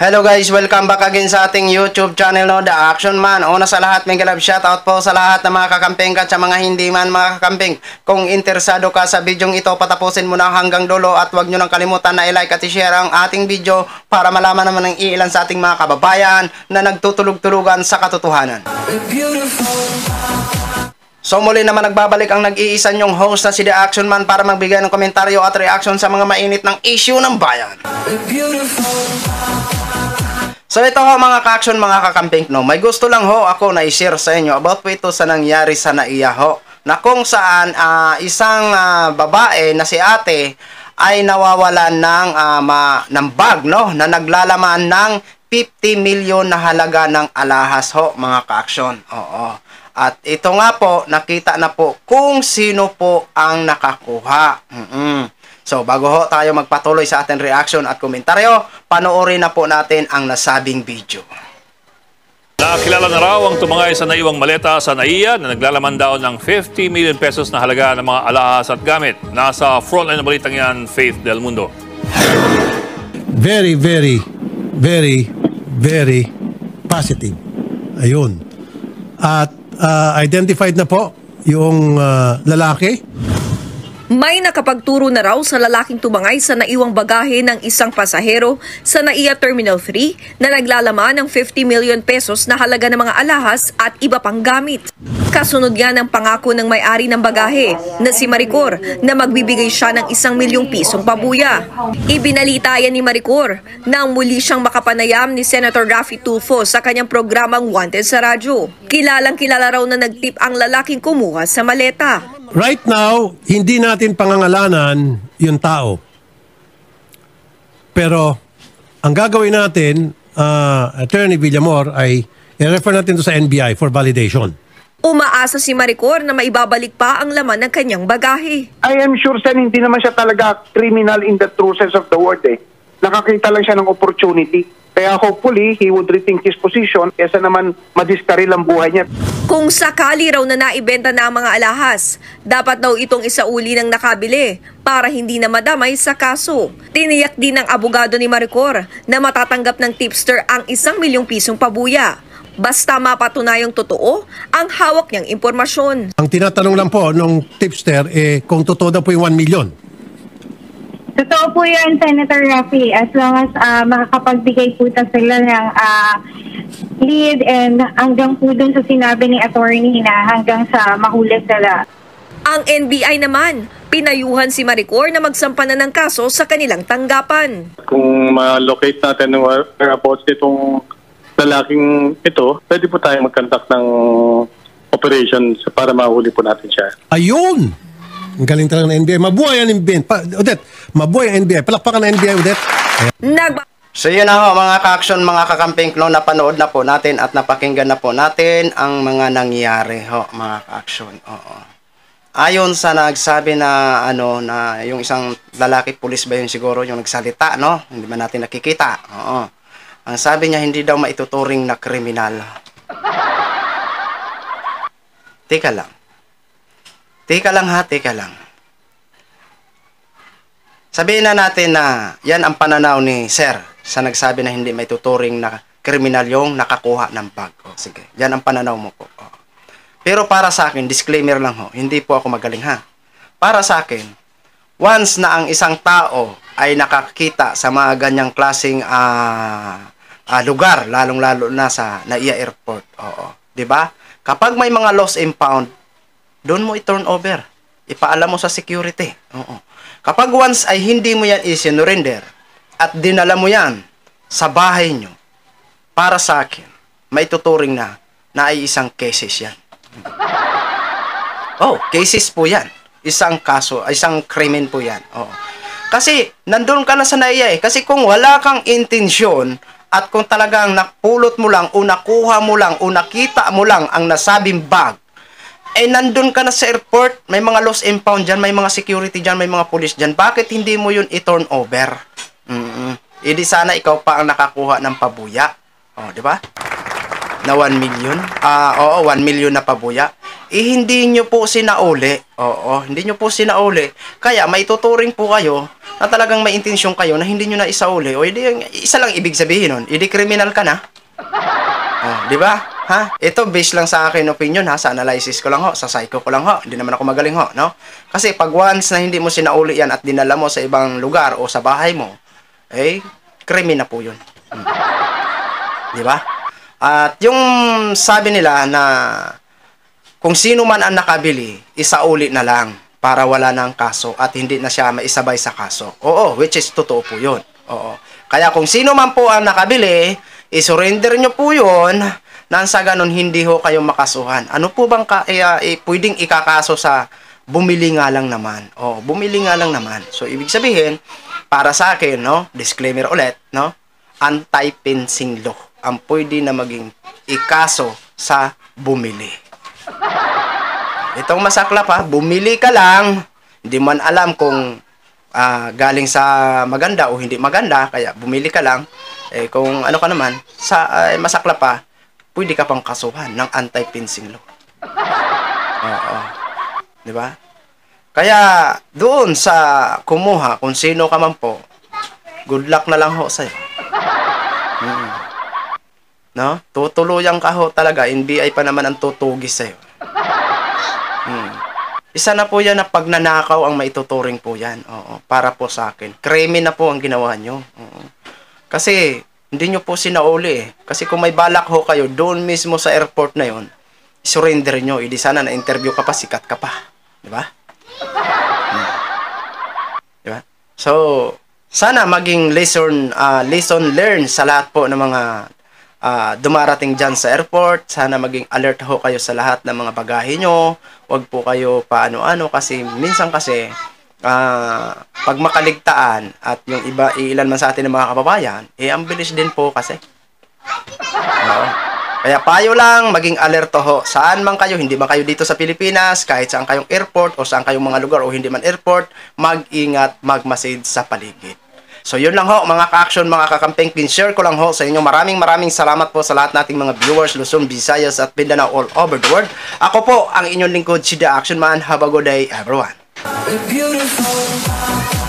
Hello guys, welcome back again sa ating YouTube channel, no, The Action Man. Una sa lahat, may galab shoutout po sa lahat ng mga kakamping at sa mga hindi man mga kakamping. Kung interesado ka sa bidyong ito, patapusin mo na hanggang dulo at huwag nyo nang kalimutan na i-like at i-share ang ating video para malaman naman ng iilan sa ating mga kababayan na nagtutulog-tulugan sa katotohanan. So muli naman nagbabalik ang nag-iisa nyong host na si The Action Man para magbigay ng komentaryo at reaction sa mga mainit ng issue ng bayan. So ito ho mga ka-action, mga kakamping, no, may gusto lang ho ako na i-share sa inyo about po ito sa nangyari sa NAIA ho, na kung saan isang babae na si ate ay nawawalan ng bag, no, na naglalaman ng 50 million na halaga ng alahas ho mga ka-action. Oo. At ito nga po, nakita na po kung sino po ang nakakuha. So, bago ho tayo magpatuloy sa ating reaction at komentaryo, panoorin na po natin ang nasabing video. Nakilala na raw ang tumangay sa naiwang maleta sa NAIA na naglalaman daw ng 50 million pesos na halaga ng mga alahas at gamit. Nasa frontline na balitang yan, Faith Del Mundo. Very positive. Ayun. At identified na po yung lalaki. May nakapagturo na raw sa lalaking tumangay sa naiwang bagahe ng isang pasahero sa NAIA Terminal 3 na naglalaman ng 50 million pesos na halaga ng mga alahas at iba pang gamit. Kasunod yan ang pangako ng may-ari ng bagahe na si Maricor na magbibigay siya ng 1 milyong pisong pabuya. Ibinalita yan ni Maricor nang muli siyang makapanayam ni Senator Raffy Tulfo sa kanyang programang Wanted sa radyo. Kilalang kilala raw na nagtip ang lalaking kumuha sa maleta. Right now, hindi natin pangangalanan yung tao. Pero, ang gagawin natin, Attorney Villamor, ay i-refer natin to sa NBI for validation. Umaasa si Maricor na maibabalik pa ang laman ng kanyang bagahe. I am sure, Sen, hindi naman siya talaga criminal in the true sense of the word. Nakakita lang siya ng opportunity. Kaya hopefully, he would rethink his position kesa naman madiskaril ang buhay niya. Kung sakali raw na naibenta na ang mga alahas, dapat daw itong isauli ng nakabili para hindi na madamay sa kaso. Tiniyak din ng abogado ni Maricor na matatanggap ng tipster ang 1 milyong pisong pabuya. Basta mapatunayang totoo ang hawak niyang impormasyon. Ang tinatanong lang po nung tipster, kung totoo daw po yung 1 million. Totoo po yan, Senator Raffy, as long as makakapagbigay po sila ng lead and hanggang po dun sa sinabi ni attorney na hanggang sa mahuli sila. Ang NBI naman, pinayuhan si Maricor na magsampa na ng kaso sa kanilang tanggapan. Kung ma-locate natin ng whereabouts itong lalaking ito, pwede po tayo mag-conduct ng operations para mahuli po natin siya. Ayun! Ang galing talaga ng NBI. Mabuhay ang NBI. Odette, mabuhay ang NBI. Palakpakan ng NBI, Odette. So yun na ho mga ka-action, mga kakamping, no, napanood na po natin at napakinggan na po natin ang mga nangyari ho mga ka-action. Oo. Ayon sa nagsabi na na yung isang lalaki, pulis ba yun siguro yung nagsalita, no? Hindi ba natin nakikita? Oo. Ang sabi niya, hindi daw maituturing na kriminal. Teka lang. Teka lang. Sabihin na natin na yan ang pananaw ni Sir sa nagsabi na hindi may tuturing na kriminal yung nakakuha ng bag. O, sige, yan ang pananaw mo po. O. Pero para sa akin, disclaimer lang ho, hindi po ako magaling ha. Para sa akin, once na ang isang tao ay nakakita sa mga ganyang klaseng lugar, lalong-lalo na sa NAIA Airport. Oo. 'Di ba? Kapag may mga lost and found, doon mo i-turn over. Ipaalam mo sa security. Oo. Kapag once ay hindi mo yan i-surrender at dinala mo yan sa bahay nyo, para sa akin, may tuturing na ay isang cases yan. Oh, cases po yan. Isang kaso, isang krimen po yan. Oo. Kasi, nandun ka na sa NAIA eh. Kasi kung wala kang intensyon at kung talagang napulot mo lang o nakuha mo lang o nakita mo lang ang nasabing bag, nandun ka na sa airport, may mga lost and found dyan, may mga security dyan, may mga police dyan. Bakit hindi mo yun i-turn over? Hindi sana ikaw pa ang nakakuha ng pabuya. O, di ba? Na 1 million? Oo, 1 million na pabuya. Hindi nyo po sinauli. Oo, hindi nyo po sinauli. Kaya may tuturing po kayo na talagang may intensyon kayo na hindi nyo na isauli, o hindi, isa lang ibig sabihin nun, hindi criminal ka na. Oh, di ba? Ha? Ito based lang sa akin opinion ha, sa analysis ko lang ho, sa psycho ko lang ho. Hindi naman ako magaling ho, no? Kasi pag once na hindi mo sinauli yan at dinala mo sa ibang lugar o sa bahay mo, eh, krimen na po yun. Di ba? At yung sabi nila na kung sino man ang nakabili, isauli na lang para wala ng kaso at hindi na siya maisabay sa kaso. Oo, which is totoo po yun. Oo. Kaya kung sino man po ang nakabili, i-surrender nyo po yun, nang sa ganun hindi ho kayo makasuhan. Ano po bang pwedeng ikakaso sa bumili nga lang naman? O, bumili nga lang naman. So, ibig sabihin, para sa akin, no, disclaimer ulit, no, anti-fencing law ang pwede na maging ikaso sa bumili. Itong masaklap ha, bumili ka lang, hindi man alam kung galing sa maganda o hindi maganda, kaya bumili ka lang. Eh, kung ano ka naman, masaklap pa, pwede ka pang kasuhan ng anti-fencing law. Oo. Di ba? Kaya, doon sa kumuha, kung sino ka man po, good luck na lang ho sa'yo. No? Tutuluyan ka ho talaga, NBI pa naman ang tutugis sa'yo. Isa na po yan na pagnanakaw ang maituturing po yan. Oo, para po sa akin. Krimen na po ang ginawa nyo. Oo. Kasi, hindi nyo po sinauli eh. Kasi kung may balak ho kayo, doon mismo sa airport na yon, surrender nyo. Hindi sana na-interview ka pa, sikat ka pa. Diba? Diba? So, sana maging lesson learned sa lahat po ng mga dumarating dyan sa airport. Sana maging alert ho kayo sa lahat ng mga bagahe nyo. Huwag po kayo paano-ano kasi minsan kasi pag makaligtaan at yung ilan man sa atin ng mga kababayan, ang bilis din po kasi. Oo. Kaya payo lang, maging alerto ho. Saan man kayo, hindi man kayo dito sa Pilipinas, kahit saan kayong airport o saan kayong mga lugar o hindi man airport, mag-ingat, magmasid sa paligid. So yun lang ho, mga ka-action, mga kakampeng, share ko lang ho sa inyo. Maraming salamat po sa lahat nating mga viewers, Luzon, Visayas at Mindanao all over the world. Ako po, ang inyong lingkod, si The Action Man. Have a good day, everyone. Beautiful.